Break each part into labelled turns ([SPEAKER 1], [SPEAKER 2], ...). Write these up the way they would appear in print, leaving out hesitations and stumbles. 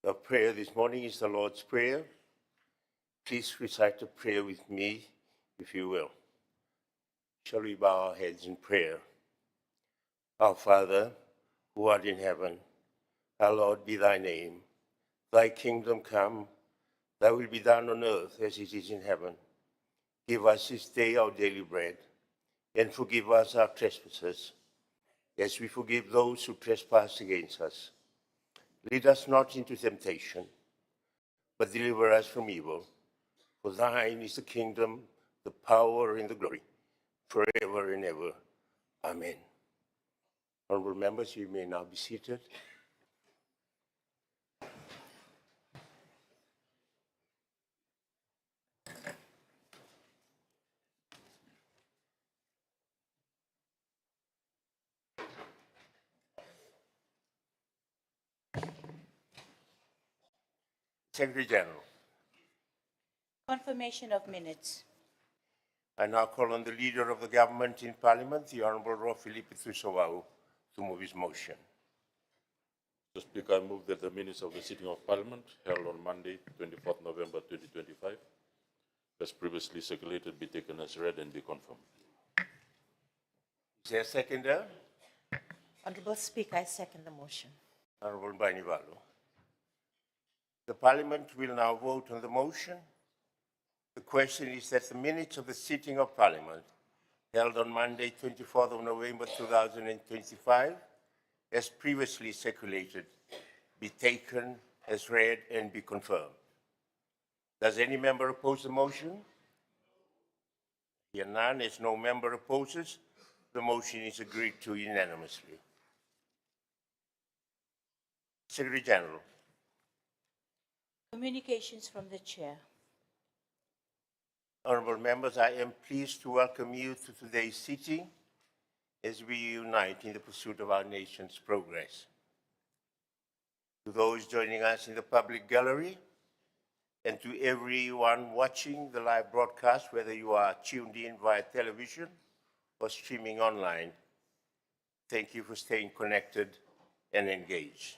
[SPEAKER 1] Our prayer this morning is the Lord's Prayer. Please recite the prayer with me, if you will. Shall we bow our heads in prayer? Our Father, who art in heaven, hallowed be thy name. Thy kingdom come, thy will be done on earth as it is in heaven. Give us this day our daily bread, and forgive us our trespasses, as we forgive those who trespass against us. Lead us not into temptation, but deliver us from evil. For thine is the kingdom, the power, and the glory, forever and ever. Amen. Honorable members, you may now be seated. Secretary General.
[SPEAKER 2] Confirmation of minutes.
[SPEAKER 1] I now call on the Leader of the Government in Parliament, the Honorable Rofilipe Thuissoau, to move his motion.
[SPEAKER 3] Mr. Speaker, I move that the minutes of the sitting of Parliament held on Monday, 24th November 2025, as previously circulated, be taken as read and be confirmed.
[SPEAKER 1] Is there a seconder?
[SPEAKER 2] Honorable Speaker, I second the motion.
[SPEAKER 1] Honorable Banivalo. The Parliament will now vote on the motion. The question is that the minutes of the sitting of Parliament held on Monday, 24th of November 2025, as previously circulated, be taken as read and be confirmed. Does any member oppose the motion? Here none, as no member opposes, the motion is agreed to unanimously. Secretary General.
[SPEAKER 2] Communications from the Chair.
[SPEAKER 1] Honorable members, I am pleased to welcome you to today's sitting as we unite in the pursuit of our nation's progress. To those joining us in the public gallery and to everyone watching the live broadcast, whether you are tuned in via television or streaming online, thank you for staying connected and engaged.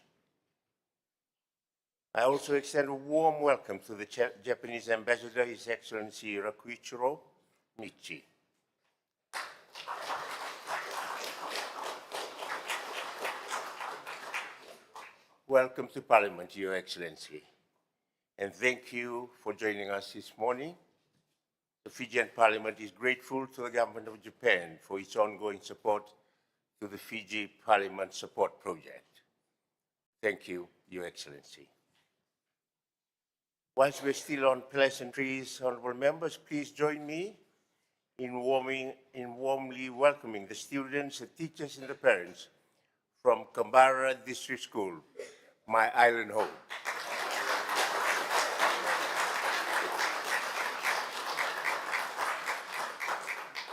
[SPEAKER 1] I also extend a warm welcome to the Japanese Ambassador, His Excellency Rakuichiro Michi. Welcome to Parliament, Your Excellency, and thank you for joining us this morning. The Fijian Parliament is grateful to the Government of Japan for its ongoing support to the Fiji Parliament Support Project. Thank you, Your Excellency. Whilst we're still on pleasantries, honorable members, please join me in warmly welcoming the students, the teachers, and the parents from Canberra District School, my island home.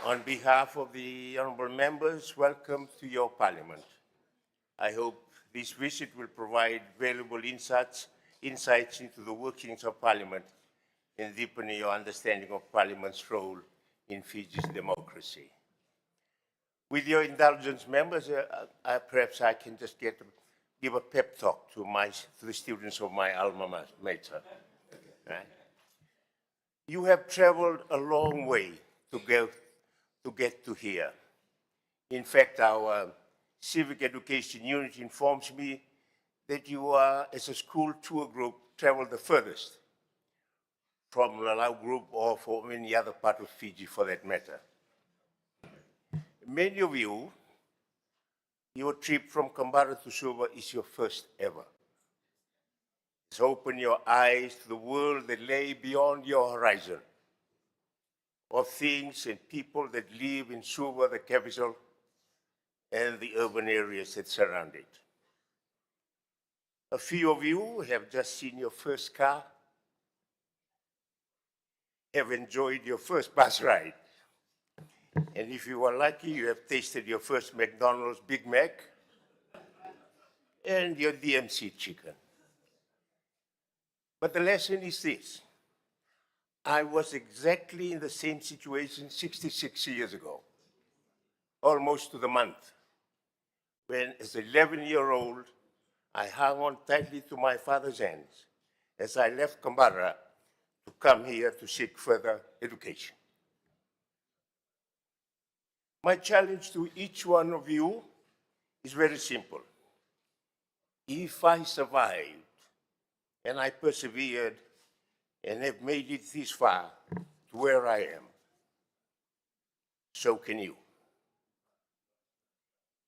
[SPEAKER 1] On behalf of the honorable members, welcome to your parliament. I hope this visit will provide valuable insights into the workings of Parliament and deepen your understanding of Parliament's role in Fiji's democracy. With your indulgence, members, perhaps I can just give a pep talk to the students of my alma mater. Right? You have traveled a long way to get to here. In fact, our civic education unit informs me that you are, as a school tour group, traveled the furthest from Lalau Group or from any other part of Fiji for that matter. Many of you, your trip from Canberra to Suva is your first ever. It's opened your eyes to the world that lay beyond your horizon, of things and people that live in Suva, the capital, and the urban areas that surround it. A few of you have just seen your first car, have enjoyed your first bus ride. And if you are lucky, you have tasted your first McDonald's Big Mac and your DMC chicken. But the lesson is this. I was exactly in the same situation 66 years ago, almost to the month, when as an 11-year-old, I hung on tightly to my father's hands as I left Canberra to come here to seek further education. My challenge to each one of you is very simple. If I survived and I persevered and have made it this far to where I am, so can you.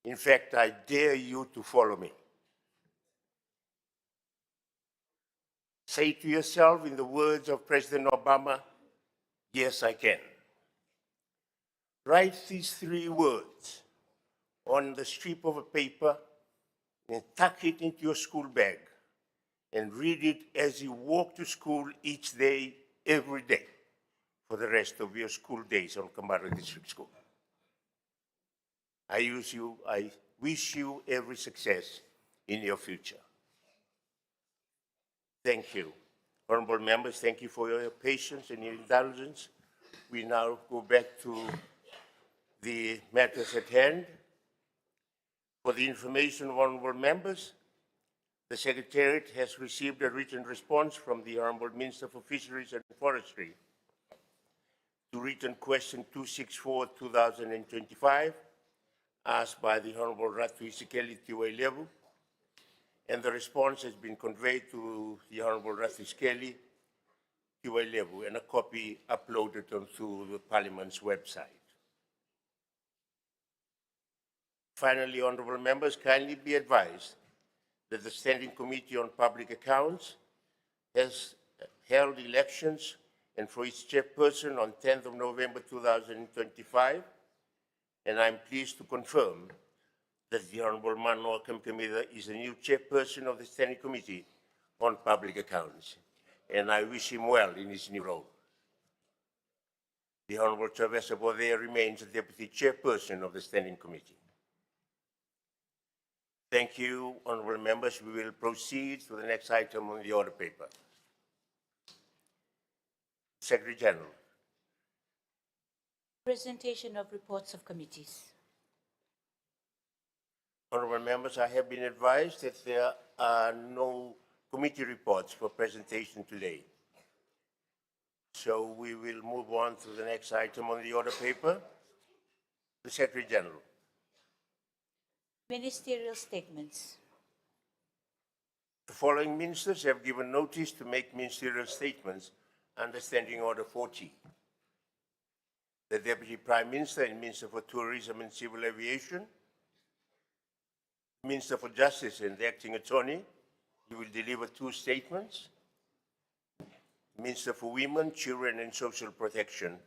[SPEAKER 1] In fact, I dare you to follow me. Say to yourself in the words of President Obama, yes, I can. Write these 3 words on the strip of a paper and tuck it into your school bag and read it as you walk to school each day, every day, for the rest of your school days on Canberra District School. I wish you every success in your future. Thank you. Honorable members, thank you for your patience and your indulgence. We now go back to the matters at hand. For the information of honorable members, the Secretariat has received a written response from the Honorable Minister for Fisheries and Forestry to written question 264/2025, asked by the Honorable Ratu Isekeli Tiwailevu, and the response has been conveyed to the Honorable Ratu Isekeli Tiwailevu, and a copy uploaded onto the Parliament's website. Finally, honorable members, kindly be advised that the Standing Committee on Public Accounts has held elections and for its chairperson on 10th of November 2025, and I'm pleased to confirm that the Honorable Manoa Kamkamida is the new chairperson of the Standing Committee on Public Accounts, and I wish him well in his new role. The Honorable Travessa Bode remains the deputy chairperson of the Standing Committee. Thank you, honorable members. We will proceed to the next item on the order paper. Secretary General.
[SPEAKER 2] Presentation of reports of committees.
[SPEAKER 1] Honorable members, I have been advised that there are no committee reports for presentation today. So we will move on to the next item on the order paper. The Secretary General.
[SPEAKER 2] Ministerial statements.
[SPEAKER 1] The following ministers have given notice to make ministerial statements under Standing Order 40. The Deputy Prime Minister and Minister for Tourism and Civil Aviation, Minister for Justice and the Acting Attorney, he will deliver 2 statements. Minister for Women, Children and Social Protection,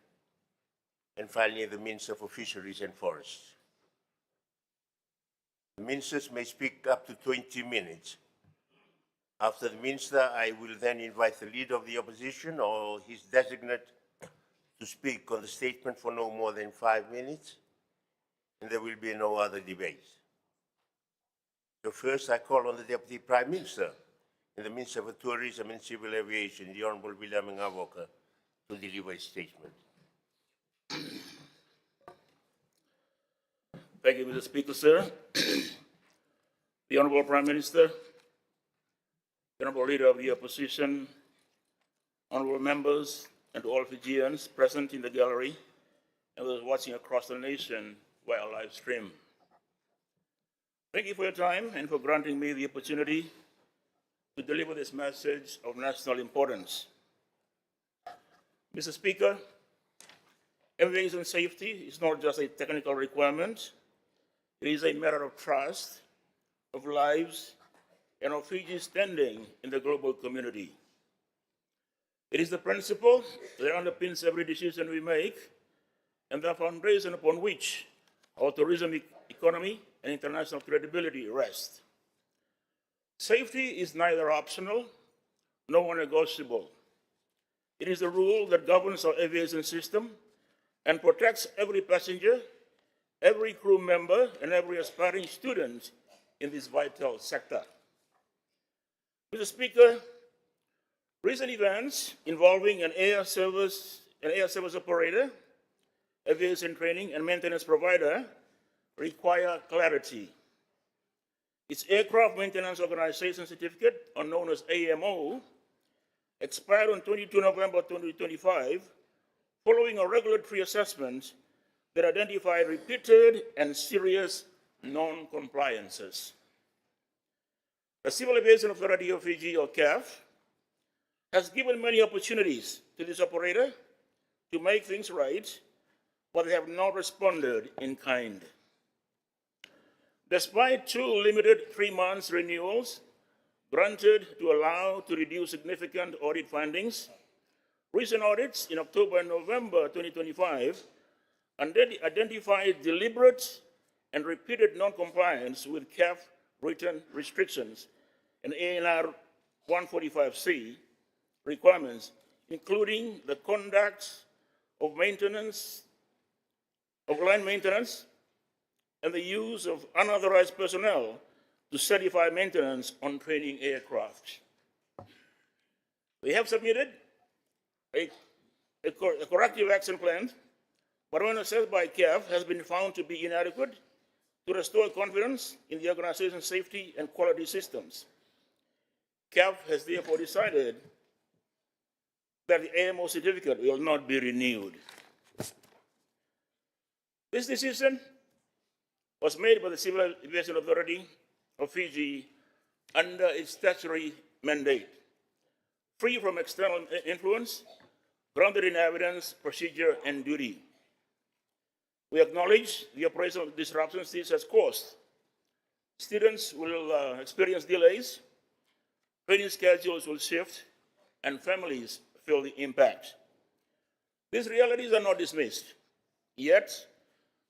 [SPEAKER 1] and finally the Minister for Fisheries and Forests. The ministers may speak up to 20 minutes. After the minister, I will then invite the leader of the opposition or his designate to speak on the statement for no more than 5 minutes, and there will be no other debate. So first, I call on the Deputy Prime Minister and the Minister for Tourism and Civil Aviation, the Honorable William Ngavoka, to deliver his statement.
[SPEAKER 4] Thank you, Mr. Speaker, sir. The Honorable Prime Minister, the Honorable Leader of the Opposition, Honorable members, and all Fijians present in the gallery and those watching across the nation via live stream. Thank you for your time and for granting me the opportunity to deliver this message of national importance. Mr. Speaker, aviation safety is not just a technical requirement. It is a matter of trust, of lives, and of Fiji's standing in the global community. It is the principle that underpins every decision we make and the foundation upon which our tourism economy and international credibility rest. Safety is neither optional nor negotiable. It is the rule that governs our aviation system and protects every passenger, every crew member, and every aspiring student in this vital sector. Mr. Speaker, recent events involving an air service operator, aviation training and maintenance provider require clarity. Its Aircraft Maintenance Organization Certificate, or known as AMO, expired on 22 November 2025, following a regulatory assessment that identified repeated and serious non-compliances. The Civil Aviation Authority of Fiji, or CAF, has given many opportunities to this operator to make things right, but they have not responded in kind. Despite 2 limited 3-month renewals granted to allow to reduce significant audit findings, recent audits in October and November 2025 identified deliberate and repeated non-compliance with CAF written restrictions and ANR 145C requirements, including the conduct of maintenance, of line maintenance, and the use of unauthorized personnel to certify maintenance on training aircraft. We have submitted a corrective action plan, but when assessed by CAF, has been found to be inadequate to restore confidence in the organization's safety and quality systems. CAF has therefore decided that the AMO certificate will not be renewed. This decision was made by the Civil Aviation Authority of Fiji under its statutory mandate, free from external influence, grounded in evidence, procedure, and duty. We acknowledge the operational disruptions this has caused. Students will experience delays, training schedules will shift, and families feel the impact. These realities are not dismissed, yet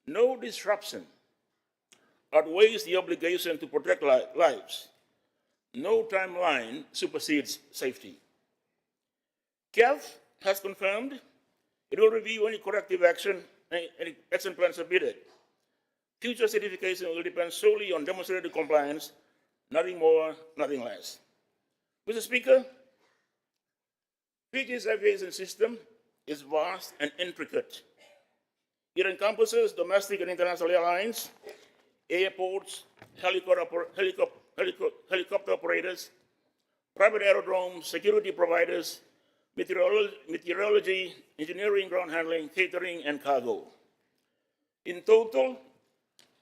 [SPEAKER 4] no disruption outweighs the obligation to protect lives. No timeline supersedes safety. CAF has confirmed it will review any corrective action plan submitted. Future certification will depend solely on demonstrated compliance, nothing more, nothing less. Mr. Speaker, Fiji's aviation system is vast and intricate. It encompasses domestic and international airlines, airports, helicopter operators, private aerodromes, security providers, meteorology, engineering, ground handling, catering, and cargo. In total,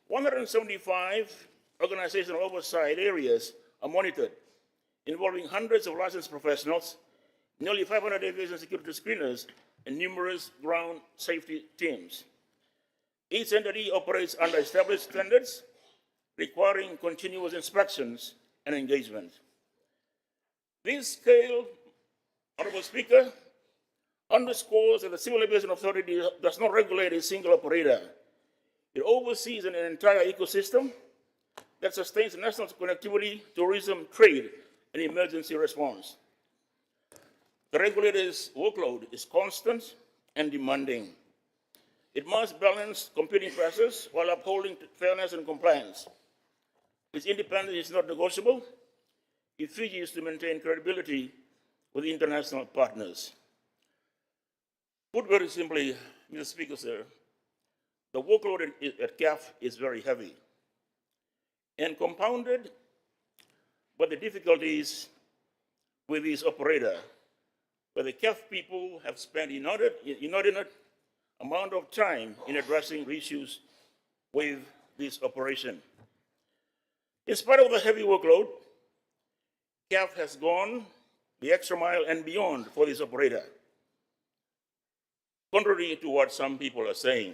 [SPEAKER 4] 175 organizational oversight areas are monitored, involving hundreds of licensed professionals, nearly 500 aviation security screeners, and numerous ground safety teams. Each entity operates under established standards, requiring continuous inspections and engagement. This scale, Honorable Speaker, underscores that the Civil Aviation Authority does not regulate a single operator. It oversees an entire ecosystem that sustains national connectivity, tourism, trade, and emergency response. The regulator's workload is constant and demanding. It must balance competing pressures while upholding fairness and compliance. Its independence is not negotiable if Fiji is to maintain credibility with international partners. Put very simply, Mr. Speaker, sir, the workload at CAF is very heavy and compounded by the difficulties with this operator, where the CAF people have spent inordinate amount of time in addressing issues with this operation. In spite of the heavy workload, CAF has gone the extra mile and beyond for this operator, contrary to what some people are saying.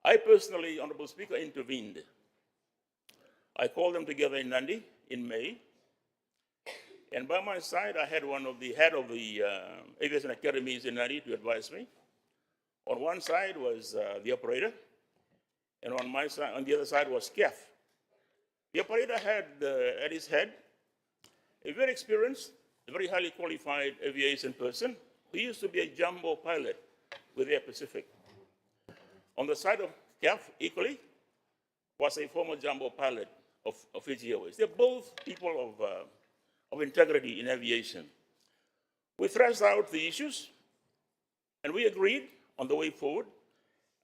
[SPEAKER 4] I personally, Honorable Speaker, intervened. I called them together in Nandi in May, and by my side I had one of the head of the aviation academies in Nandi to advise me. On one side was the operator, and on my side, on the other side was CAF. The operator had at his head a very experienced, a very highly qualified aviation person who used to be a jumbo pilot with Air Pacific. On the side of CAF, equally, was a former jumbo pilot of Fiji Airways. They're both people of integrity in aviation. We thrashed out the issues, and we agreed on the way forward,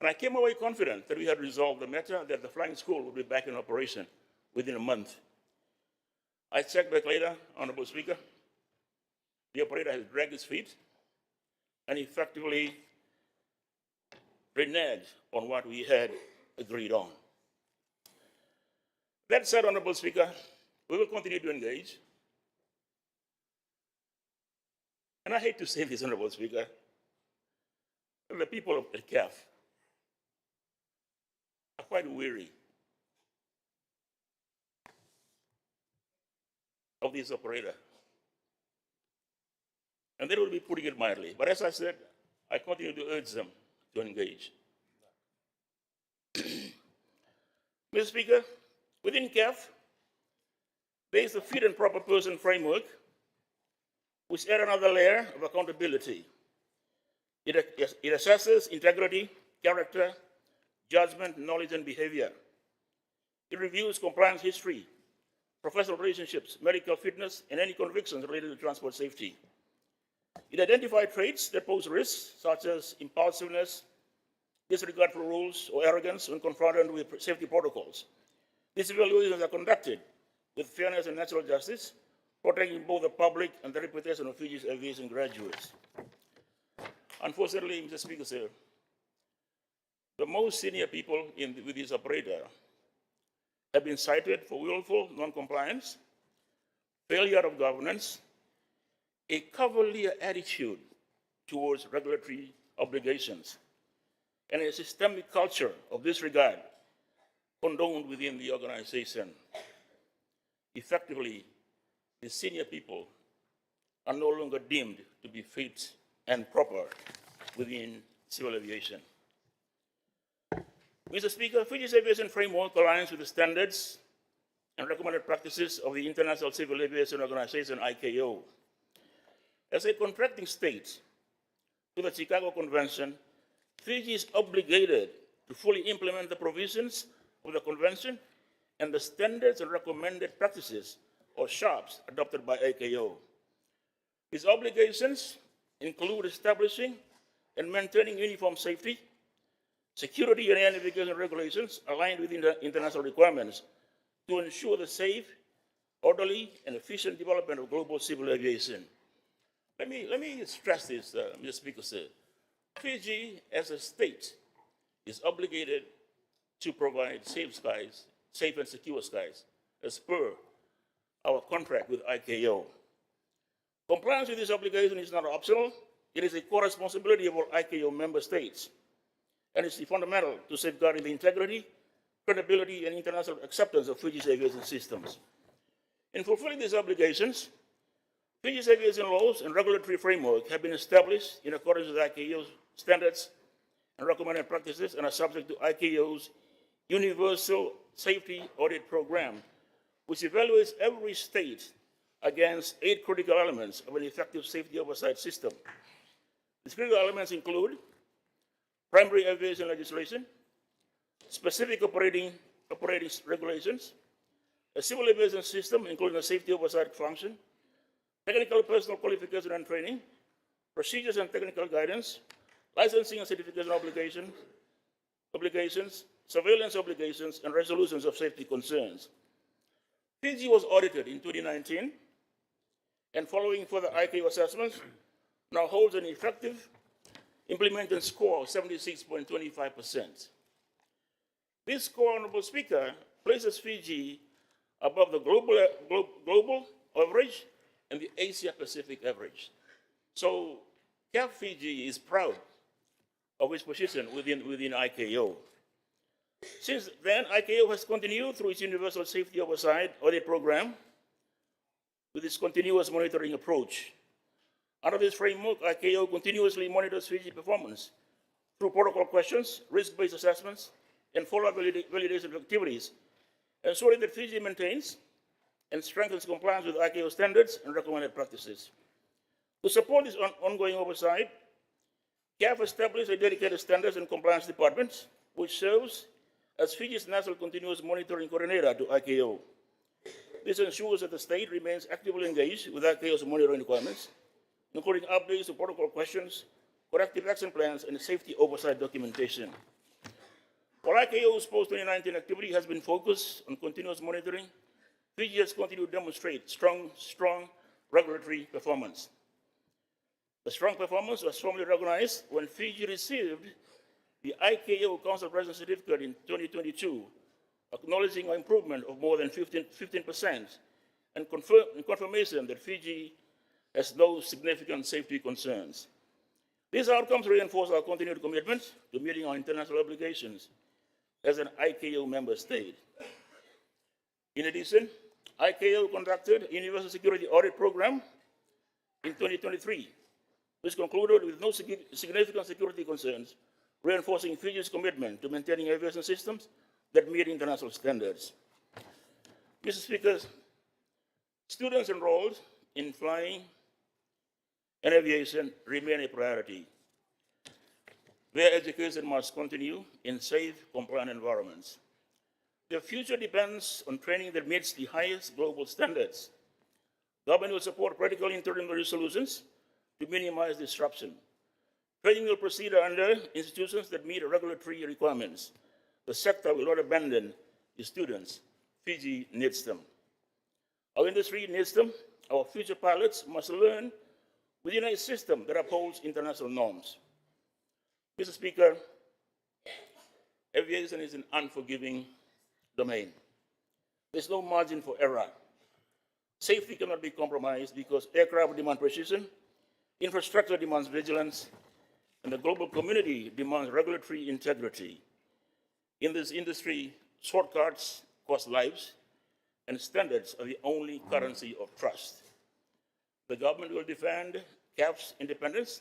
[SPEAKER 4] and I came away confident that we had resolved the matter, that the flying school would be back in operation within a month. I checked back later, Honorable Speaker. The operator has dragged his feet and effectively reneged on what we had agreed on. That said, Honorable Speaker, we will continue to engage. And I hate to say this, Honorable Speaker, but the people of El CAF are quite weary of this operator. And they will be putting it mildly. But as I said, I continue to urge them to engage. Mr. Speaker, within CAF, there is the fit and proper person framework, which adds another layer of accountability. It assesses integrity, character, judgment, knowledge, and behavior. It reviews compliance history, professional relationships, medical fitness, and any convictions related to transport safety. It identifies traits that pose risks, such as impulsiveness, disregard for rules, or arrogance when confronted with safety protocols. These evaluations are conducted with fairness and natural justice, protecting both the public and the reputation of Fiji's aviation graduates. Unfortunately, Mr. Speaker, sir, the most senior people with this operator have been cited for willful non-compliance, failure of governance, a cavalier attitude towards regulatory obligations, and a systemic culture of disregard condoned within the organization. Effectively, the senior people are no longer deemed to be fit and proper within civil aviation. Mr. Speaker, Fiji's aviation framework aligns with the standards and recommended practices of the International Civil Aviation Organization, ICAO. As a contracting state to the Chicago Convention, Fiji is obligated to fully implement the provisions of the convention and the standards and recommended practices, or SHARPs, adopted by ICAO. These obligations include establishing and maintaining uniform safety, security and air navigation regulations aligned with international requirements to ensure the safe, orderly, and efficient development of global civil aviation. Let me stress this, Mr. Speaker, sir. Fiji, as a state, is obligated to provide safe skies, safe and secure skies, as per our contract with ICAO. Compliance with this obligation is not optional. It is a core responsibility of all ICAO member states, and it's fundamental to safeguarding the integrity, credibility, and international acceptance of Fiji's aviation systems. In fulfilling these obligations, Fiji's aviation laws and regulatory framework have been established in accordance with ICAO's standards and recommended practices and are subject to ICAO's Universal Safety Audit Program, which evaluates every state against 8 critical elements of an effective safety oversight system. These critical elements include primary aviation legislation, specific operating regulations, a civil aviation system, including a safety oversight function, technical personnel qualification and training, procedures and technical guidance, licensing and certification obligations, surveillance obligations, and resolutions of safety concerns. Fiji was audited in 2019, and following further ICAO assessments, now holds an effective implemented score of 76.25%. This score, Honorable Speaker, places Fiji above the global average and the Asia-Pacific average. So CAF Fiji is proud of its position within ICAO. Since then, ICAO has continued through its Universal Safety Oversight Audit Program with its continuous monitoring approach. Under this framework, ICAO continuously monitors Fiji performance through protocol questions, risk-based assessments, and follow-up validation activities, ensuring that Fiji maintains and strengthens compliance with ICAO standards and recommended practices. To support this ongoing oversight, CAF established a dedicated standards and compliance department, which serves as Fiji's national continuous monitoring coordinator to ICAO. This ensures that the state remains actively engaged with ICAO's monitoring requirements, including updates to protocol questions, corrective action plans, and safety oversight documentation. While ICAO's post-2019 activity has been focused on continuous monitoring, Fiji has continued to demonstrate strong regulatory performance. The strong performance was formally recognized when Fiji received the ICAO Council President Certificate in 2022, acknowledging an improvement of more than 15% and confirmation that Fiji has no significant safety concerns. These outcomes reinforce our continued commitment to meeting our international obligations as an ICAO member state. In addition, ICAO conducted a universal security audit program in 2023, which concluded with no significant security concerns, reinforcing Fiji's commitment to maintaining aviation systems that meet international standards. Mr. Speaker, students enrolled in flying and aviation remain a priority. Their education must continue in safe, compliant environments. Their future depends on training that meets the highest global standards. Government will support practical interdisciplinary solutions to minimize disruption. Training will proceed under institutions that meet regulatory requirements. The sector will not abandon the students. Fiji needs them. Our industry needs them. Our future pilots must learn within a system that upholds international norms. Mr. Speaker, aviation is an unforgiving domain. There's no margin for error. Safety cannot be compromised because aircraft demand precision, infrastructure demands vigilance, and the global community demands regulatory integrity. In this industry, shortcuts cost lives, and standards are the only currency of trust. The government will defend CAF's independence,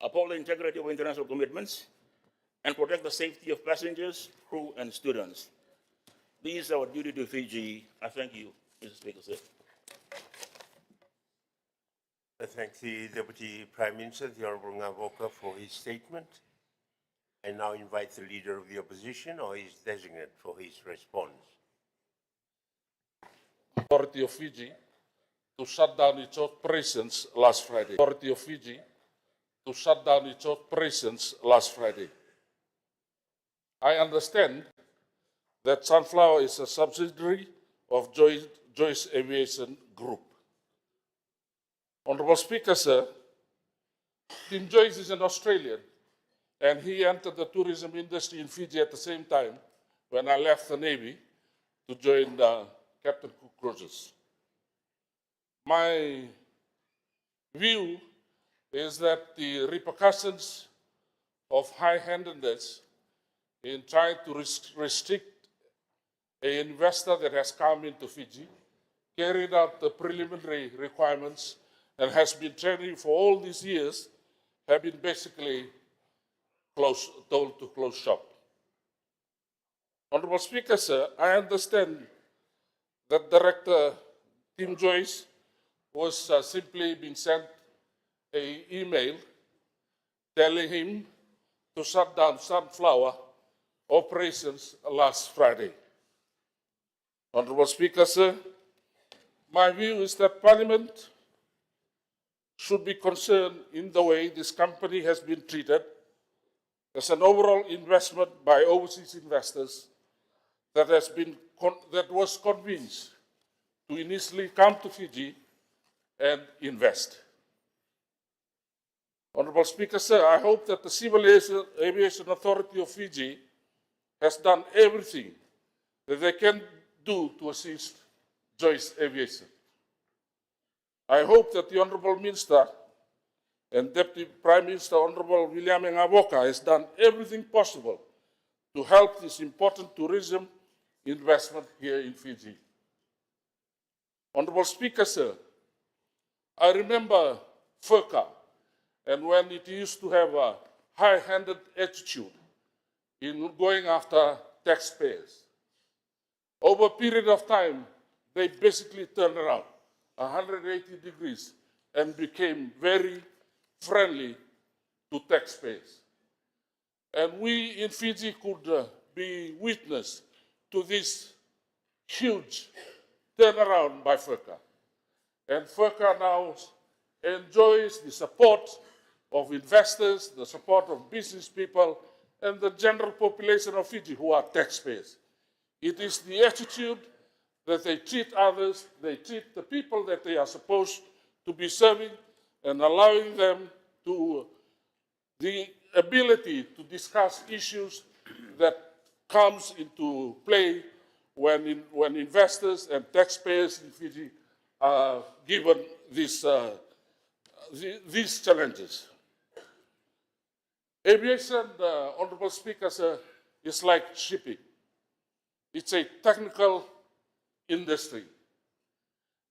[SPEAKER 4] uphold the integrity of international commitments, and protect the safety of passengers, crew, and students. This is our duty to Fiji. I thank you, Mr. Speaker, sir.
[SPEAKER 1] I thank the Deputy Prime Minister, the Honorable Ngavoka, for his statement. I now invite the Leader of the Opposition or his designate for his response.
[SPEAKER 5] Authority of Fiji to shut down its operations last Friday. Authority of Fiji to shut down its operations last Friday. I understand that Sunflower is a subsidiary of Joyce Aviation Group. Honorable Speaker, sir, Tim Joyce is an Australian, and he entered the tourism industry in Fiji at the same time when I left the Navy to join Captain Cook Cruises. My view is that the repercussions of high-handedness in trying to restrict an investor that has come into Fiji, carried out the preliminary requirements, and has been training for all these years, have been basically told to close shop. Honorable Speaker, sir, I understand that Director Tim Joyce was simply being sent an email telling him to shut down Sunflower operations last Friday. Honorable Speaker, sir, my view is that Parliament should be concerned in the way this company has been treated as an overall investment by overseas investors that was convinced to initially come to Fiji and invest. Honorable Speaker, sir, I hope that the Civil Aviation Authority of Fiji has done everything that they can do to assist Joyce Aviation. I hope that the Honorable Minister and Deputy Prime Minister Honorable William Ngavoka has done everything possible to help this important tourism investment here in Fiji. Honorable Speaker, sir, I remember FERCA, and when it used to have a high-handed attitude in going after taxpayers. Over a period of time, they basically turned around 180 degrees and became very friendly to taxpayers. And we in Fiji could be witness to this huge turnaround by FERCA. And FERCA now enjoys the support of investors, the support of business people, and the general population of Fiji who are taxpayers. It is the attitude that they treat others, they treat the people that they are supposed to be serving, and allowing them to the ability to discuss issues that comes into play when investors and taxpayers in Fiji are given these challenges. Aviation, Honorable Speaker, is like shipping. It's a technical industry.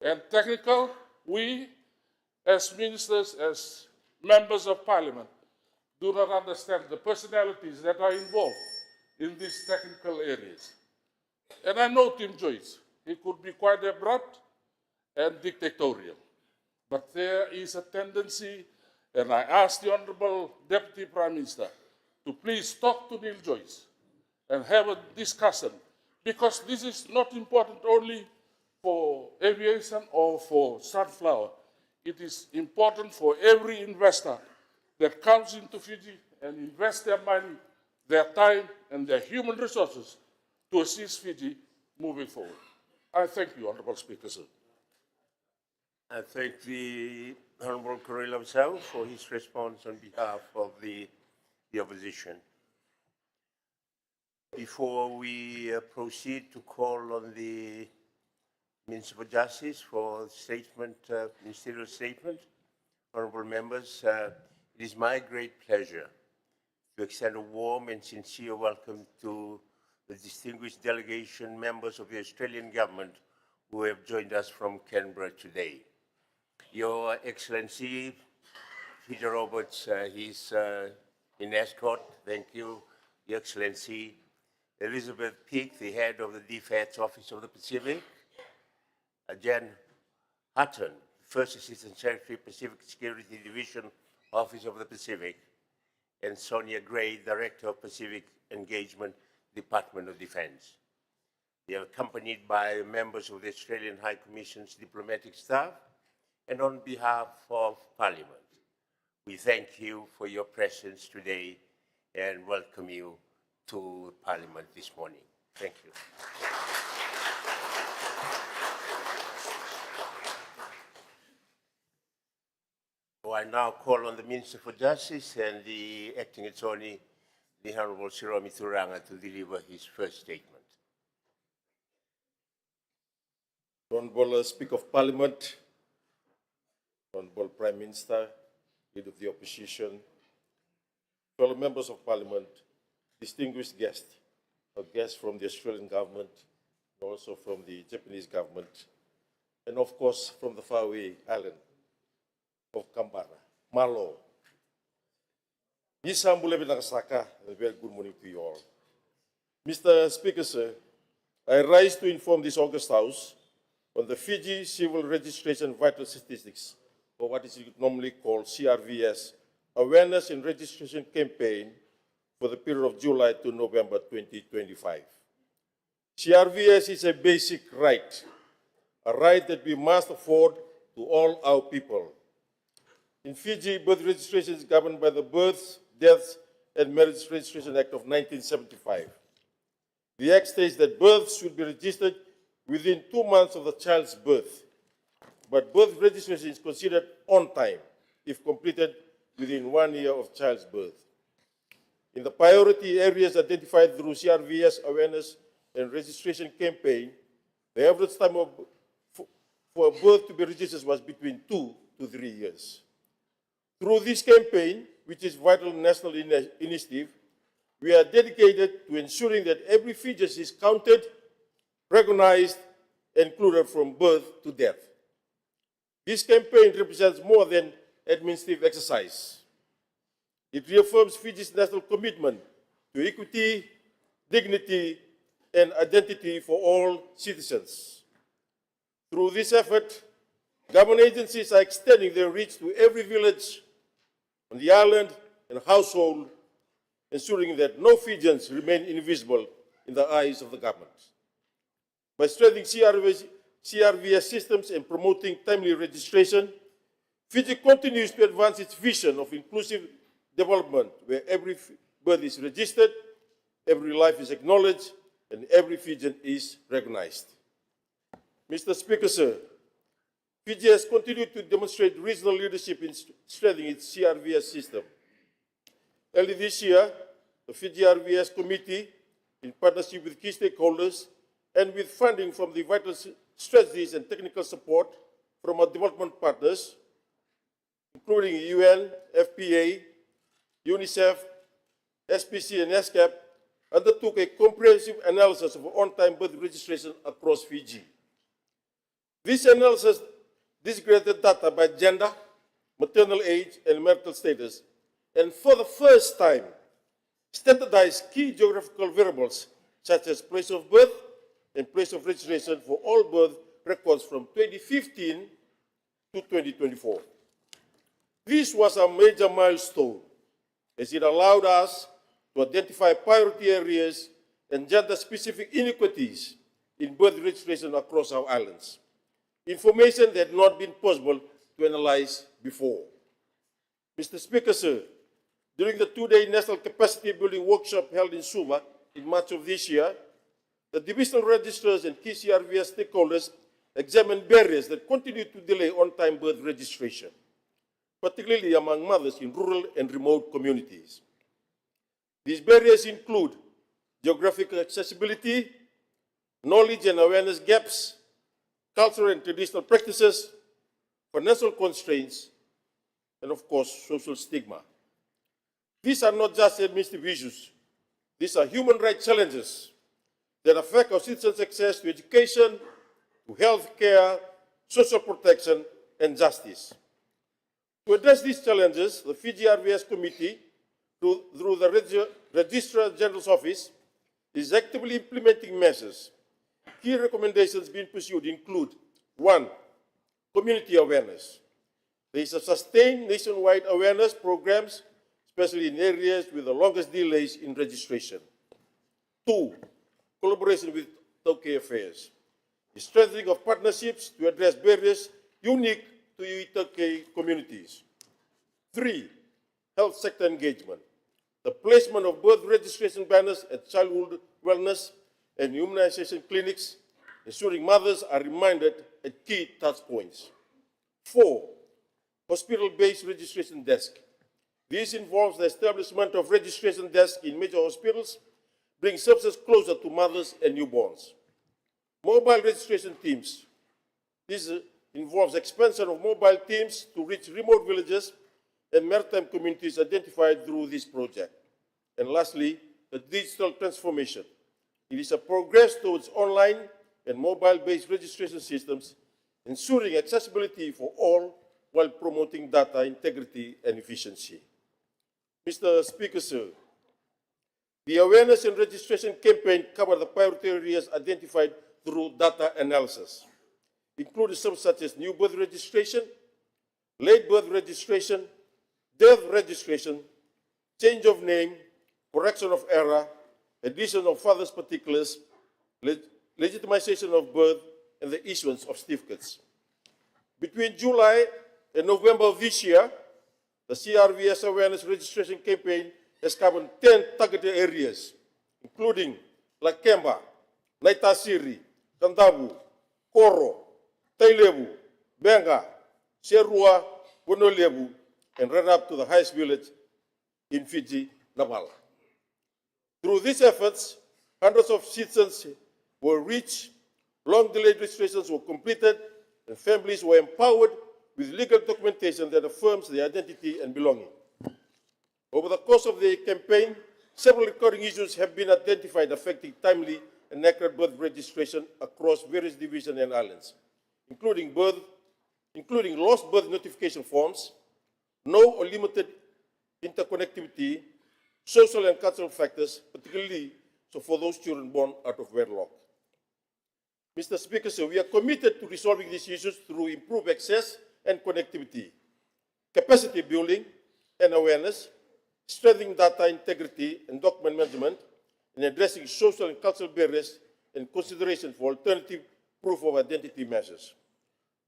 [SPEAKER 5] And technical, we as ministers, as members of parliament, do not understand the personalities that are involved in these technical areas. And I know Tim Joyce. He could be quite abrupt and dictatorial. But there is a tendency, and I ask the Honorable Deputy Prime Minister to please talk to Neil Joyce and have a discussion, because this is not important only for aviation or for Sunflower. It is important for every investor that comes into Fiji and invests their money, their time, and their human resources to assist Fiji moving forward. I thank you, Honorable Speaker, sir.
[SPEAKER 1] I thank the Honorable Correa himself for his response on behalf of the opposition. Before we proceed to call on the Minister for Justice for statement, ministerial statement, honorable members, it is my great pleasure to extend a warm and sincere welcome to the distinguished delegation members of the Australian government who have joined us from Canberra today. Your Excellency, Peter Roberts, he's in escort. Thank you, Your Excellency. Elizabeth Peake, the head of the DFAT's Office of the Pacific. Jen Hutton, First Assistant Secretary, Pacific Security Division, Office of the Pacific. And Sonia Gray, Director of Pacific Engagement, Department of Defense. They are accompanied by members of the Australian High Commission's diplomatic staff, and on behalf of Parliament, we thank you for your presence today and welcome you to Parliament this morning. Thank you. So I now call on the Minister for Justice and the Acting Attorney, the Honourable Siromi Turanga, to deliver his first statement.
[SPEAKER 6] Honourable Speaker of Parliament, Honourable Prime Minister, Leader of the Opposition, fellow members of Parliament, distinguished guests, guests from the Australian government, and also from the Japanese government, and of course from the faraway island of Kambara, Malo. Nisambule Nakasaka, a very good morning to you all. Mr. Speaker, sir, I rise to inform this August House on the Fiji Civil Registration Vital Statistics, or what is normally called CRVS, Awareness and Registration Campaign for the period of July to November 2025. CRVS is a basic right, a right that we must afford to all our people. In Fiji, birth registration is governed by the Births, Deaths, and Marriage Registration Act of 1975. The Act states that births should be registered within 2 months of the child's birth, but birth registration is considered on time if completed within 1 year of child's birth. In the priority areas identified through CRVS awareness and registration campaign, the average time for a birth to be registered was between 2 to 3 years. Through this campaign, which is a vital national initiative, we are dedicated to ensuring that every fetus is counted, recognized, and included from birth to death. This campaign represents more than administrative exercise. It reaffirms Fiji's national commitment to equity, dignity, and identity for all citizens. Through this effort, government agencies are extending their reach to every village on the island and household, ensuring that no Fijians remain invisible in the eyes of the government. By strengthening CRVS systems and promoting timely registration, Fiji continues to advance its vision of inclusive development where every birth is registered, every life is acknowledged, and every Fijian is recognized. Mr. Speaker, sir, Fiji has continued to demonstrate regional leadership in strengthening its CRVS system. Early this year, the Fiji RVS Committee, in partnership with key stakeholders and with funding from the vital strategies and technical support from our development partners, including UN, FPA, UNICEF, SPC, and ESCAP, undertook a comprehensive analysis of on-time birth registration across Fiji. This analysis disaggregated data by gender, maternal age, and marital status, and for the first time, standardized key geographical variables such as place of birth and place of registration for all birth records from 2015 to 2024. This was a major milestone as it allowed us to identify priority areas and gender-specific inequities in birth registration across our islands, information that had not been possible to analyze before. Mr. Speaker, sir, during the two-day National Capacity Building Workshop held in Suma in March of this year, the divisional registrars and key CRVS stakeholders examined barriers that continue to delay on-time birth registration, particularly among mothers in rural and remote communities. These barriers include geographic accessibility, knowledge and awareness gaps, cultural and traditional practices, financial constraints, and of course, social stigma. These are not just administrative issues. These are human rights challenges that affect our citizens' access to education, to health care, social protection, and justice. To address these challenges, the Fiji RVS Committee, through the Registrar General's Office, is actively implementing measures. Key recommendations being pursued include: 1, community awareness. There is a sustained nationwide awareness programs, especially in areas with the longest delays in registration. 2, collaboration with Tauke Affairs. The strengthening of partnerships to address barriers unique to Tauke communities. 3, health sector engagement. The placement of birth registration banners at childhood wellness and immunization clinics, ensuring mothers are reminded at key touch points. 4, hospital-based registration desk. This involves the establishment of registration desks in major hospitals, bringing services closer to mothers and newborns. Mobile registration teams. This involves expansion of mobile teams to reach remote villages and maritime communities identified through this project. And lastly, the digital transformation. It is a progress towards online and mobile-based registration systems, ensuring accessibility for all while promoting data integrity and efficiency. Mr. Speaker, sir, the awareness and registration campaign covered the priority areas identified through data analysis, including some such as new birth registration, late birth registration, death registration, change of name, correction of error, addition of father's particulars, legitimization of birth, and the issuance of certificates. Between July and November of this year, the CRVS Awareness Registration Campaign has covered 10 targeted areas, including Lakemba, Naitasiri, Kandabu, Koro, Tailebu, Benga, Serua, Wonolebu, and right up to the highest village in Fiji, Navala. Through these efforts, hundreds of citizens were reached, long-delayed registrations were completed, and families were empowered with legal documentation that affirms their identity and belonging. Over the course of the campaign, several recurring issues have been identified affecting timely and accurate birth registration across various divisions and islands, including lost birth notification forms, no or limited interconnectivity, social and cultural factors, particularly so for those children born out of wedlock. Mr. Speaker, sir, we are committed to resolving these issues through improved access and connectivity, capacity building and awareness, strengthening data integrity and document management, and addressing social and cultural barriers and consideration for alternative proof of identity measures.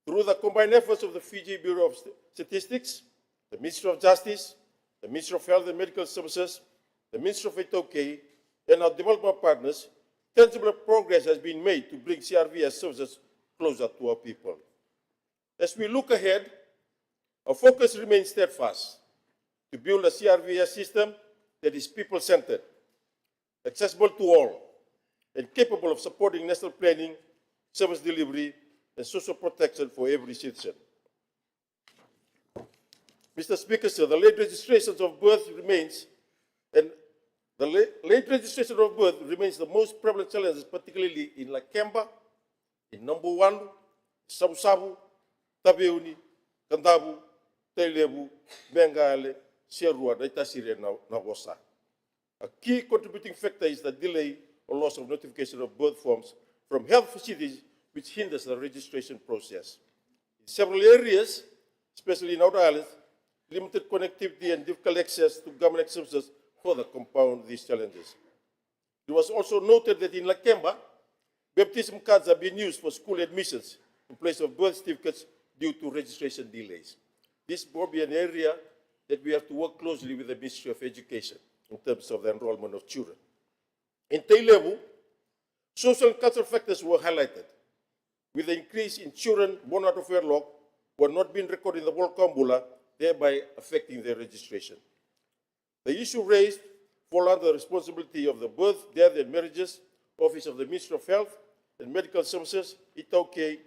[SPEAKER 6] Through the combined efforts of the Fiji Bureau of Statistics, the Ministry of Justice, the Ministry of Health and Medical Services, the Ministry of Itoke, and our development partners, tangible progress has been made to bring CRVS services closer to our people. As we look ahead, our focus remains steadfast to build a CRVS system that is people-centered, accessible to all, and capable of supporting national planning, service delivery, and social protection for every citizen. Mr. Speaker, sir, the late registrations of birth remains, and the late registration of birth remains the most prevalent challenge, particularly in Lakemba, in Number 1, Sabu-Sabu, Tabeuni, Kandabu, Tailebu, Bengale, Sierua, Daitasiri, and Nagosa. A key contributing factor is the delay or loss of notification of birth forms from health facilities, which hinders the registration process. In several areas, especially in outer islands, limited connectivity and difficult access to government services further compound these challenges. It was also noted that in Lakemba, baptism cards are being used for school admissions in place of birth certificates due to registration delays. This will be an area that we have to work closely with the Ministry of Education in terms of the enrollment of children. In Tailebu, social and cultural factors were highlighted, with the increase in children born out of wedlock who are not being recorded in the World Kambula, thereby affecting their registration. The issue raised fall under the responsibility of the Birth, Death and Marriages Office of the Ministry of Health and Medical Services, Itoke,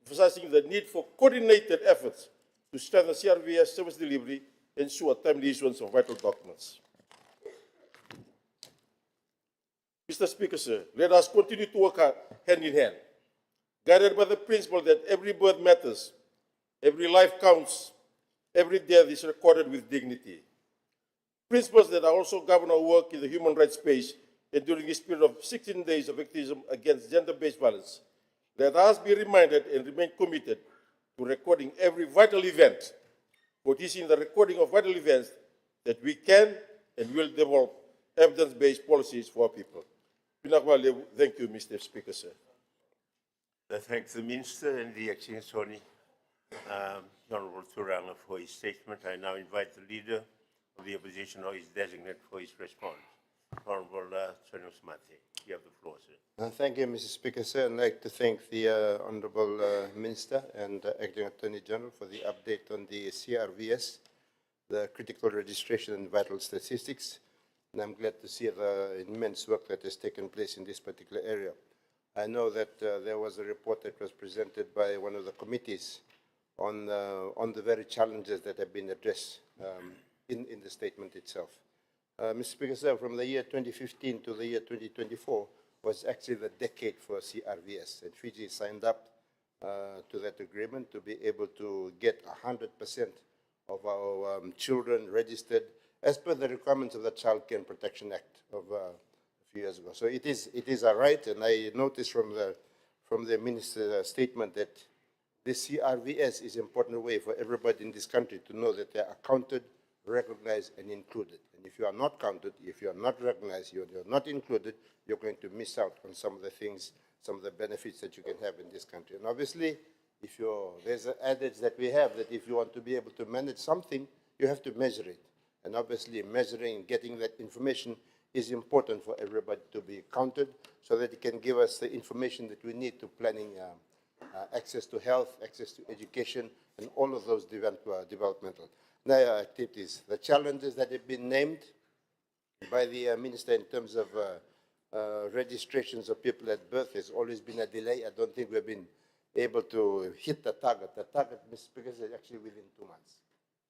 [SPEAKER 6] emphasizing the need for coordinated efforts to strengthen CRVS service delivery and ensure timely issuance of vital documents. Mr. Speaker, sir, let us continue to work hand in hand, guided by the principle that every birth matters, every life counts, every death is recorded with dignity. Principles that are also govern our work in the human rights space and during this period of 16 days of activism against gender-based violence. Let us be reminded and remain committed to recording every vital event, for it is in the recording of vital events that we can and will develop evidence-based policies for our people. Thank you, Mr. Speaker, sir.
[SPEAKER 1] I thank the Minister and the Acting Attorney, Honorable Turanga, for his statement. I now invite the Leader of the Opposition or his designate for his response. Honorable Tony Msmati, you have the floor, sir.
[SPEAKER 7] Thank you, Mr. Speaker, sir. I'd like to thank the Honorable Minister and Acting Attorney General for the update on the CRVS, the critical registration and vital statistics. And I'm glad to see the immense work that has taken place in this particular area. I know that there was a report that was presented by one of the committees on the very challenges that have been addressed in the statement itself. Mr. Speaker, sir, from the year 2015 to the year 2024 was actually the decade for CRVS, and Fiji signed up to that agreement to be able to get 100% of our children registered as per the requirements of the Child Care and Protection Act of a few years ago. So it is a right, and I noticed from the minister's statement that this CRVS is an important way for everybody in this country to know that they are counted, recognized, and included. And if you are not counted, if you are not recognized, you are not included, you're going to miss out on some of the things, some of the benefits that you can have in this country. And obviously, there's an adage that we have that if you want to be able to manage something, you have to measure it. And obviously, measuring and getting that information is important for everybody to be counted so that it can give us the information that we need to planning access to health, access to education, and all of those developmental activities. The challenges that have been named by the Minister in terms of registrations of people at birth has always been a delay. I don't think we've been able to hit the target. The target, Mr. Speaker, is actually within 2 months.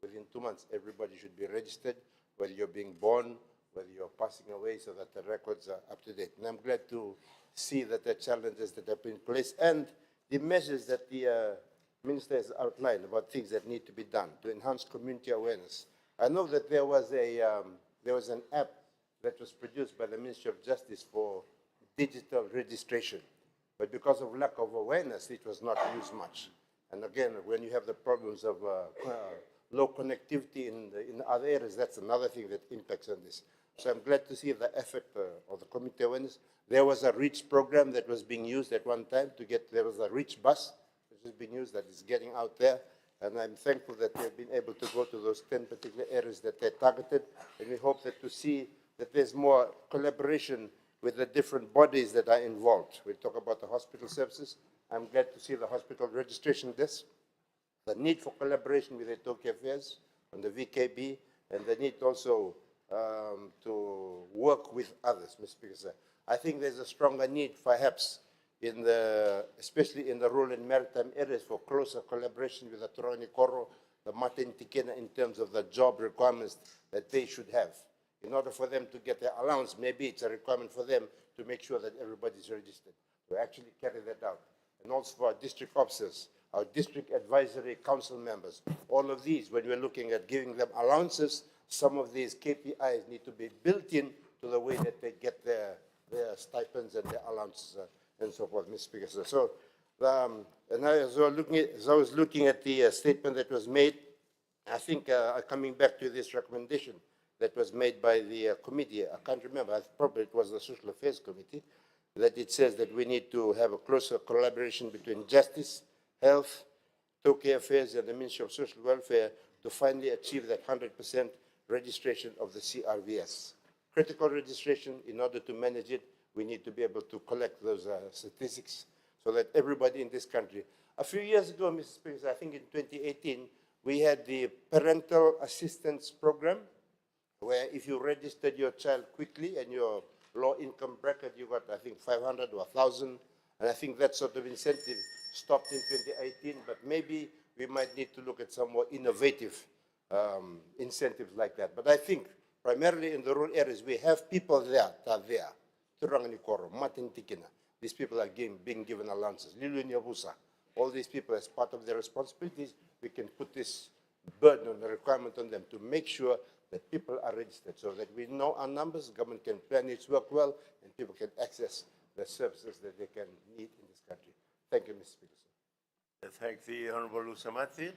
[SPEAKER 7] Within 2 months, everybody should be registered, whether you're being born, whether you're passing away, so that the records are up to date. And I'm glad to see that the challenges that have been placed and the measures that the Minister has outlined about things that need to be done to enhance community awareness. I know that there was an app that was produced by the Ministry of Justice for digital registration, but because of lack of awareness, it was not used much. And again, when you have the problems of low connectivity in other areas, that's another thing that impacts on this. So I'm glad to see the effort of the community awareness. There was a REACH program that was being used at one time there was a REACH bus which is being used that is getting out there. And I'm thankful that they've been able to go to those 10 particular areas that they targeted. And we hope that to see that there's more collaboration with the different bodies that are involved. We talk about the hospital services. I'm glad to see the hospital registration desk, the need for collaboration with the Tokyo Affairs on the VKB, and the need also to work with others, Mr. Speaker, sir. I think there's a stronger need, perhaps, especially in the rural and maritime areas, for closer collaboration with the Torani Koro, the Martin Tikena, in terms of the job requirements that they should have. In order for them to get their allowance, maybe it's a requirement for them to make sure that everybody's registered, to actually carry that out. And also for our district officers, our district advisory council members, all of these, when we're looking at giving them allowances, some of these KPIs need to be built in to the way that they get their stipends and their allowances and so forth, Mr. Speaker. So, and as I was looking at the statement that was made, I think coming back to this recommendation that was made by the committee, I can't remember, probably it was the Social Affairs Committee, that it says that we need to have a closer collaboration between justice, health, Tokyo Affairs, and the Ministry of Social Welfare to finally achieve that 100% registration of the CRVS. Critical registration, in order to manage it, we need to be able to collect those statistics so that everybody in this country. A few years ago, Mr. Speaker, I think in 2018, we had the parental assistance program, where if you registered your child quickly and your low income bracket, you got, I think, 500 or 1,000. And I think that sort of incentive stopped in 2018, but maybe we might need to look at some more innovative incentives like that. But I think primarily in the rural areas, we have people there, Turangani Koro, Martin Tikina. These people are being given allowances. Lilu Nyabusa, all these people, as part of their responsibilities, we can put this burden on the requirement on them to make sure that people are registered so that we know our numbers, government can plan its work well, and people can access the services that they can need in this country. Thank you, Mr. Speaker.
[SPEAKER 1] I thank the Honorable Usamati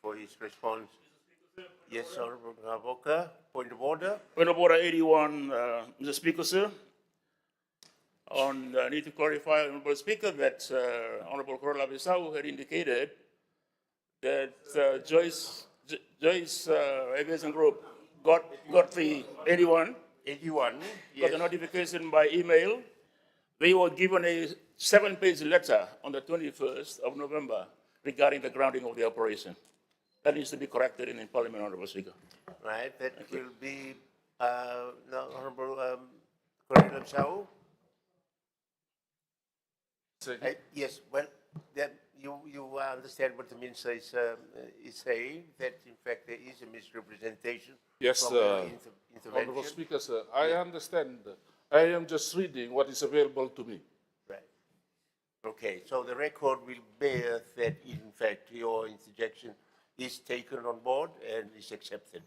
[SPEAKER 1] for his response. Yes, Honorable Ngavoka, point of order.
[SPEAKER 4] Point of order 81, Mr. Speaker, sir. I need to clarify, Honorable Speaker, that Honorable Korola Bisau had indicated that Joyce Aviation Group got the 81,
[SPEAKER 1] 81,
[SPEAKER 4] got
[SPEAKER 1] yes.
[SPEAKER 4] the notification by email. They were given a 7-page letter on the 21st of November regarding the grounding of the operation. That needs to be corrected in Parliament, Honorable Speaker.
[SPEAKER 1] Right, that will be, now, Honorable Korola Bisau. Yes, well, then you understand what the minister is saying, that in fact there is a misrepresentation.
[SPEAKER 5] Yes,
[SPEAKER 1] from the
[SPEAKER 5] Honorable
[SPEAKER 1] intervention.
[SPEAKER 5] Speaker, sir, I understand. I am just reading what is available to me.
[SPEAKER 1] Right. Okay, so the record will bear that in fact your interjection is taken on board and is accepted.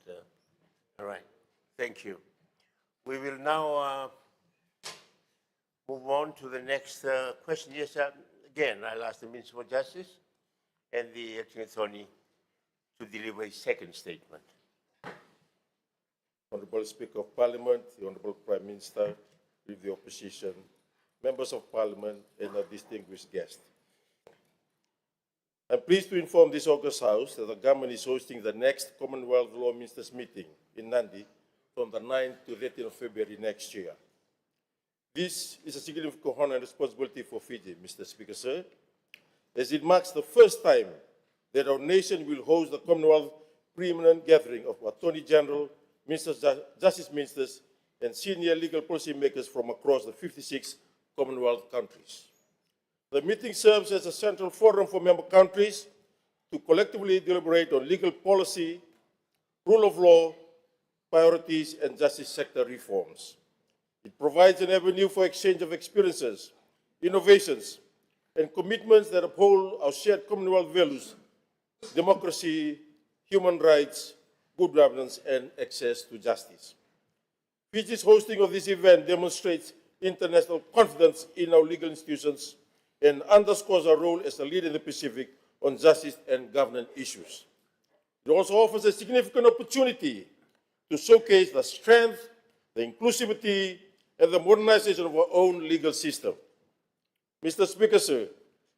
[SPEAKER 1] All right, thank you. We will now move on to the next question. Yes, again, I'll ask the Minister for Justice and the Acting Attorney to deliver a second statement.
[SPEAKER 6] Honorable Speaker of Parliament, the Honorable Prime Minister, with the opposition, members of Parliament, and our distinguished guests. I'm pleased to inform this August House that the government is hosting the next Commonwealth Law Ministers meeting in Nandi from the 9th to 13th of February next year. This is a significant honor and responsibility for Fiji, Mr. Speaker, sir, as it marks the first time that our nation will host the Commonwealth preeminent gathering of Attorney General, Ministers, Justice Ministers, and senior legal policy makers from across the 56 Commonwealth countries. The meeting serves as a central forum for member countries to collectively deliberate on legal policy, rule of law, priorities, and justice sector reforms. It provides an avenue for exchange of experiences, innovations, and commitments that uphold our shared Commonwealth values: democracy, human rights, good governance, and access to justice. Fiji's hosting of this event demonstrates international confidence in our legal institutions and underscores our role as a leader in the Pacific on justice and governance issues. It also offers a significant opportunity to showcase the strength, the inclusivity, and the modernization of our own legal system. Mr. Speaker, sir,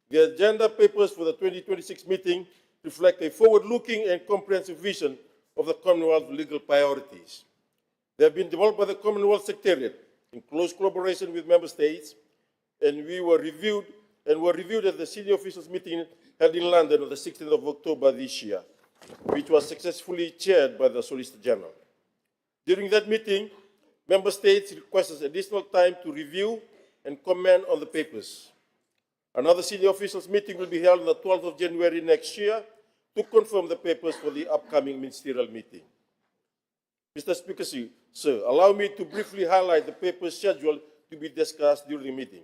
[SPEAKER 6] the agenda papers for the 2026 meeting reflect a forward-looking and comprehensive vision of the Commonwealth legal priorities. They have been developed by the Commonwealth Secretariat in close collaboration with member states, and were reviewed at the senior officials meeting held in London on the 16th of October this year, which was successfully chaired by the Solicitor General. During that meeting, member states requested additional time to review and comment on the papers. Another senior officials meeting will be held on the 12th of January next year to confirm the papers for the upcoming ministerial meeting. Mr. Speaker, sir, allow me to briefly highlight the papers scheduled to be discussed during the meeting.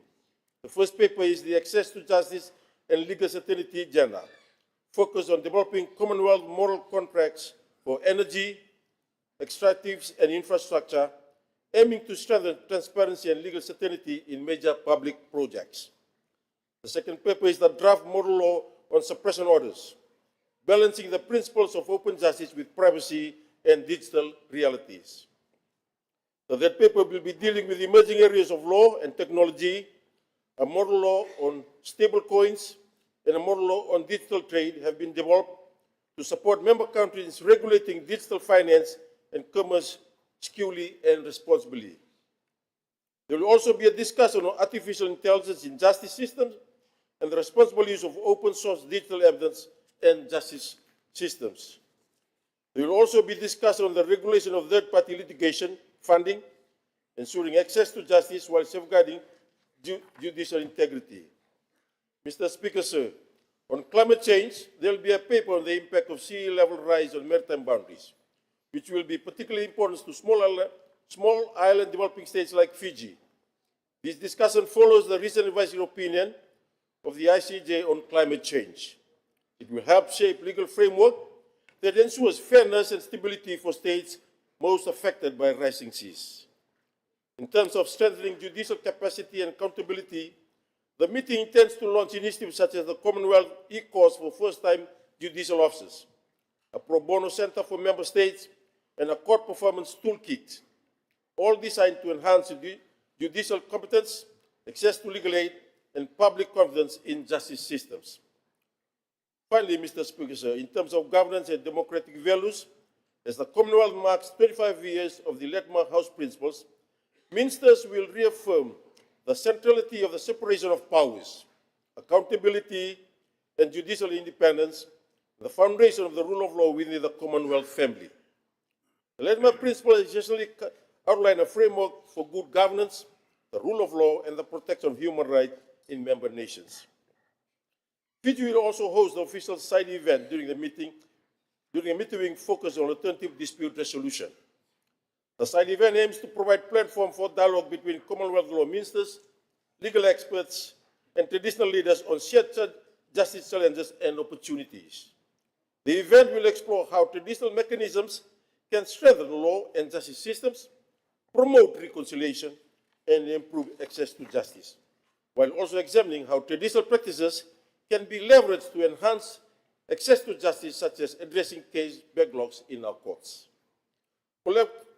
[SPEAKER 6] The first paper is the Access to Justice and Legal Certainty agenda, focused on developing Commonwealth moral contracts for energy, extractives, and infrastructure, aiming to strengthen transparency and legal certainty in major public projects. The second paper is the draft model law on suppression orders, balancing the principles of open justice with privacy and digital realities. The third paper will be dealing with emerging areas of law and technology. A model law on stable coins and a model law on digital trade have been developed to support member countries regulating digital finance and commerce securely and responsibly. There will also be a discussion on artificial intelligence in justice systems and the responsible use of open source digital evidence and justice systems. There will also be discussion on the regulation of third-party litigation, funding, ensuring access to justice while safeguarding judicial integrity. Mr. Speaker, sir, on climate change, there will be a paper on the impact of sea level rise on maritime boundaries, which will be particularly important to small island developing states like Fiji. This discussion follows the recent advisory opinion of the ICJ on climate change. It will help shape legal framework that ensures fairness and stability for states most affected by rising seas. In terms of strengthening judicial capacity and accountability, the meeting intends to launch initiatives such as the Commonwealth e-course for first-time judicial officers, a pro bono center for member states, and a court performance toolkit, all designed to enhance judicial competence, access to legal aid, and public confidence in justice systems. Finally, Mr. Speaker, sir, in terms of governance and democratic values, as the Commonwealth marks 25 years of the Letmore House principles, ministers will reaffirm the centrality of the separation of powers, accountability, and judicial independence, the foundation of the rule of law within the Commonwealth family. The Letmore principles essentially outline a framework for good governance, the rule of law, and the protection of human rights in member nations. Fiji will also host the official side event during a meeting focused on alternative dispute resolution. The side event aims to provide platform for dialogue between Commonwealth law ministers, legal experts, and traditional leaders on shared justice challenges and opportunities. The event will explore how traditional mechanisms can strengthen law and justice systems, promote reconciliation, and improve access to justice, while also examining how traditional practices can be leveraged to enhance access to justice, such as addressing case backlogs in our courts.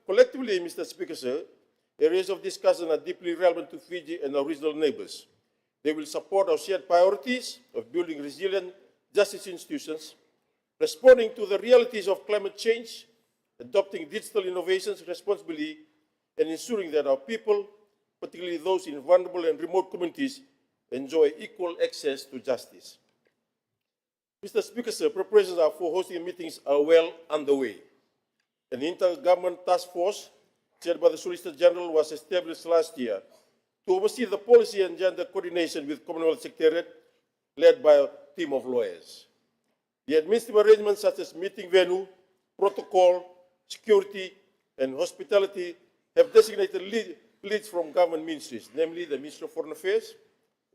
[SPEAKER 6] Collectively, Mr. Speaker, sir, areas of discussion are deeply relevant to Fiji and our regional neighbors. They will support our shared priorities of building resilient justice institutions, responding to the realities of climate change, adopting digital innovations responsibly, and ensuring that our people, particularly those in vulnerable and remote communities, enjoy equal access to justice. Mr. Speaker, sir, preparations for hosting meetings are well underway. An intergovernmental task force chaired by the Solicitor General was established last year to oversee the policy and gender coordination with Commonwealth Secretariat, led by a team of lawyers. The administrative arrangements such as meeting venue, protocol, security, and hospitality have designated leads from government ministries, namely the Ministry of Foreign Affairs,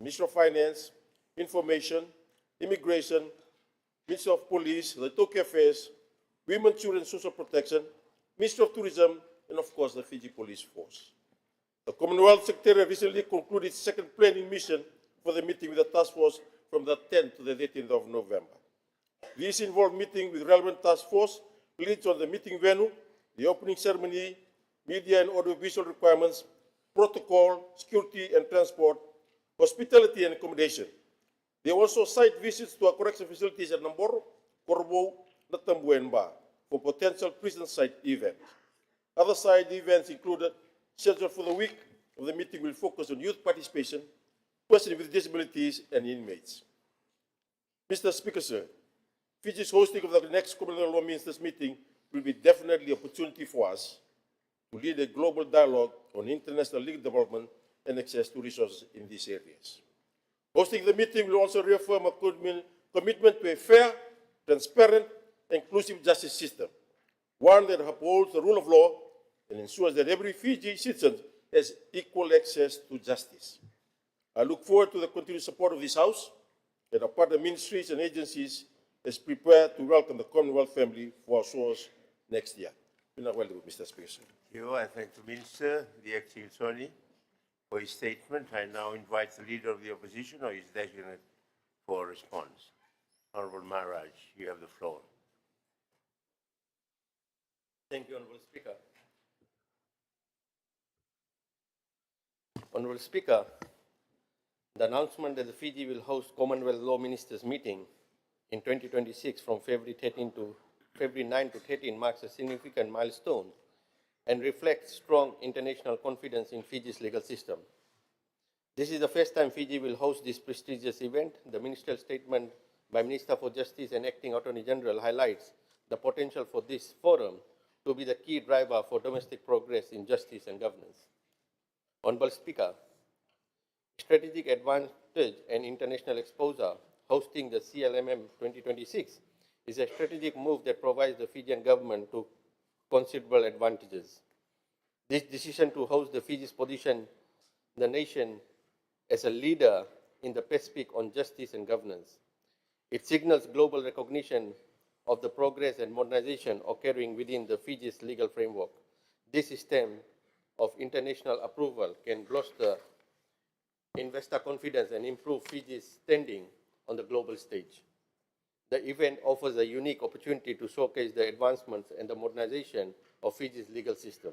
[SPEAKER 6] Ministry of Finance, Information, Immigration, Ministry of Police, the Tokyo Affairs, Women, Children and Social Protection, Ministry of Tourism, and of course the Fiji Police Force. The Commonwealth Secretariat recently concluded its second planning mission for the meeting with the task force from the 10th to the 18th of November. These involved meeting with relevant task force leads on the meeting venue, the opening ceremony, media and audiovisual requirements, protocol, security and transport, hospitality and accommodation. They also site visits to our correction facilities at Namboro, Corvo, Natambu and Ba for potential prison site events. Other side events included scheduled for the week of the meeting will focus on youth participation, persons with disabilities, and inmates. Mr. Speaker, sir, Fiji's hosting of the next Commonwealth Law Ministers meeting will be definitely an opportunity for us to lead a global dialogue on international legal development and access to resources in these areas. Hosting the meeting will also reaffirm a commitment to a fair, transparent, and inclusive justice system, one that upholds the rule of law and ensures that every Fiji citizen has equal access to justice. I look forward to the continued support of this House and our partner ministries and agencies is prepared to welcome the Commonwealth family for our shores next year. Well, Mr. Speaker.
[SPEAKER 1] Thank you. I thank the Minister, the Acting Attorney, for his statement. I now invite the Leader of the Opposition or his designate for a response. Honorable Maharaj, you have the floor.
[SPEAKER 8] Thank you, Honorable Speaker. Honorable Speaker, the announcement that the Fiji will host Commonwealth Law Ministers meeting in 2026 from February 9 to 13 marks a significant milestone and reflects strong international confidence in Fiji's legal system. This is the first time Fiji will host this prestigious event. The ministerial statement by Minister for Justice and Acting Attorney General highlights the potential for this forum to be the key driver for domestic progress in justice and governance. Honorable Speaker, strategic advantage and international exposure hosting the CLMM 2026 is a strategic move that provides the Fijian government to considerable advantages. This decision to host the Fiji's position the nation as a leader in the Pacific on justice and governance. It signals global recognition of the progress and modernization occurring within the Fiji's legal framework. This system of international approval can bolster investor confidence and improve Fiji's standing on the global stage. The event offers a unique opportunity to showcase the advancements and the modernization of Fiji's legal system.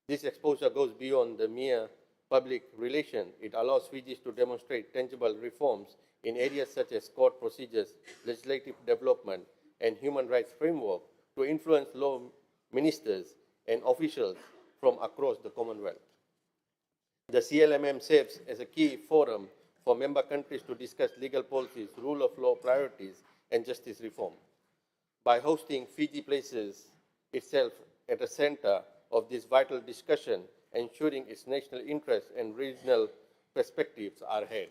[SPEAKER 8] This exposure goes beyond the mere public relation. It allows Fiji to demonstrate tangible reforms in areas such as court procedures, legislative development, and human rights framework to influence law ministers and officials from across the Commonwealth. The CLMM serves as a key forum for member countries to discuss legal policies, rule of law priorities, and justice reform. By hosting, Fiji places itself at the center of this vital discussion, ensuring its national interests and regional perspectives are ahead.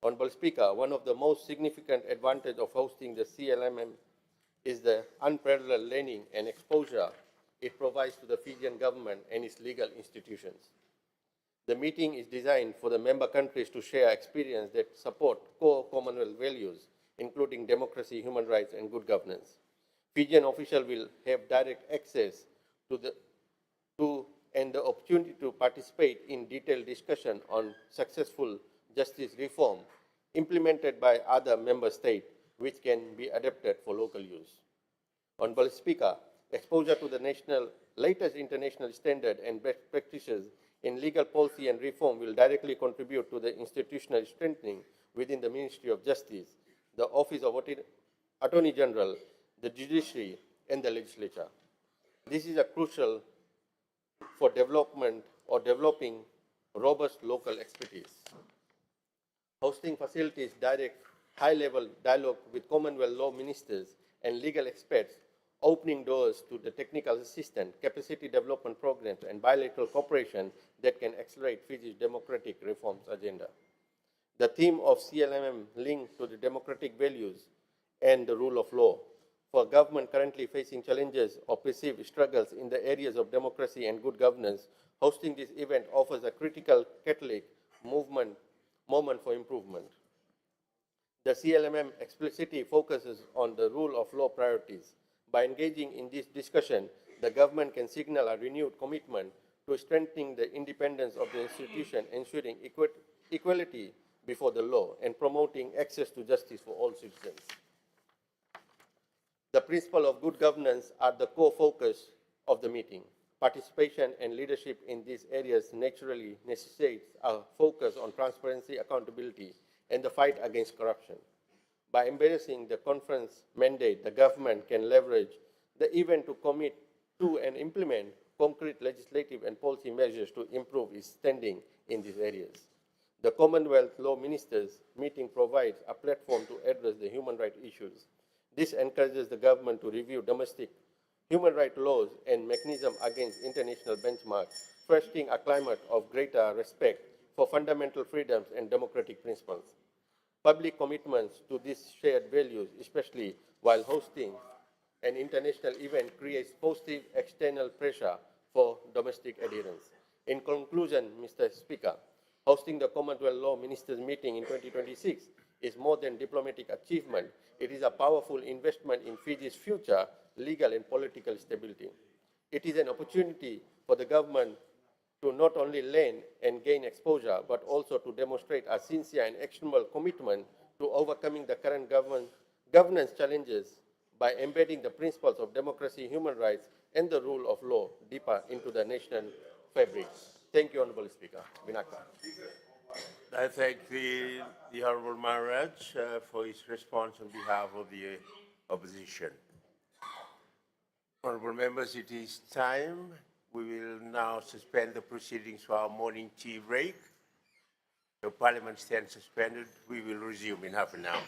[SPEAKER 8] Honorable Speaker, one of the most significant advantages of hosting the CLMM is the unparalleled learning and exposure it provides to the Fijian government and its legal institutions. The meeting is designed for the member countries to share experience that support core Commonwealth values, including democracy, human rights, and good governance. Fijian officials will have direct access to and the opportunity to participate in detailed discussion on successful justice reform implemented by other member states, which can be adapted for local use. Honorable Speaker, exposure to the latest international standard and best practices in legal policy and reform will directly contribute to the institutional strengthening within the Ministry of Justice, the Office of Attorney General, the Judiciary, and the Legislature. This is crucial for developing robust local expertise. Hosting facilities direct high-level dialogue with Commonwealth law ministers and legal experts, opening doors to the technical assistance, capacity development programs, and bilateral cooperation that can accelerate Fiji's democratic reforms agenda. The theme of CLMM linked to the democratic values and the rule of law. For government currently facing challenges or perceived struggles in the areas of democracy and good governance, hosting this event offers a critical catalytic moment for improvement. The CLMM explicitly focuses on the rule of law priorities. By engaging in this discussion, the government can signal a renewed commitment to strengthening the independence of the institution, ensuring equality before the law, and promoting access to justice for all citizens. The principles of good governance are the core focus of the meeting. Participation and leadership in these areas naturally necessitates a focus on transparency, accountability, and the fight against corruption. By embracing the conference mandate, the government can leverage the event to commit to and implement concrete legislative and policy measures to improve its standing in these areas. The Commonwealth Law Ministers meeting provides a platform to address the human rights issues. This encourages the government to review domestic human rights laws and mechanisms against international benchmarks, fostering a climate of greater respect for fundamental freedoms and democratic principles. Public commitments to these shared values, especially while hosting an international event, creates positive external pressure for domestic adherence. In conclusion, Mr. Speaker, hosting the Commonwealth Law Ministers meeting in 2026 is more than diplomatic achievement. It is a powerful investment in Fiji's future legal and political stability. It is an opportunity for the government to not only learn and gain exposure, but also to demonstrate a sincere and actionable commitment to overcoming the current governance challenges by embedding the principles of democracy, human rights, and the rule of law deeper into the national fabric. Thank you, Honorable Speaker. Vinaka.
[SPEAKER 1] I thank the Honorable Maharaj for his response on behalf of the opposition. Honorable members, it is time. We will now suspend the proceedings for our morning tea break. The Parliament stands suspended. We will resume in half an hour.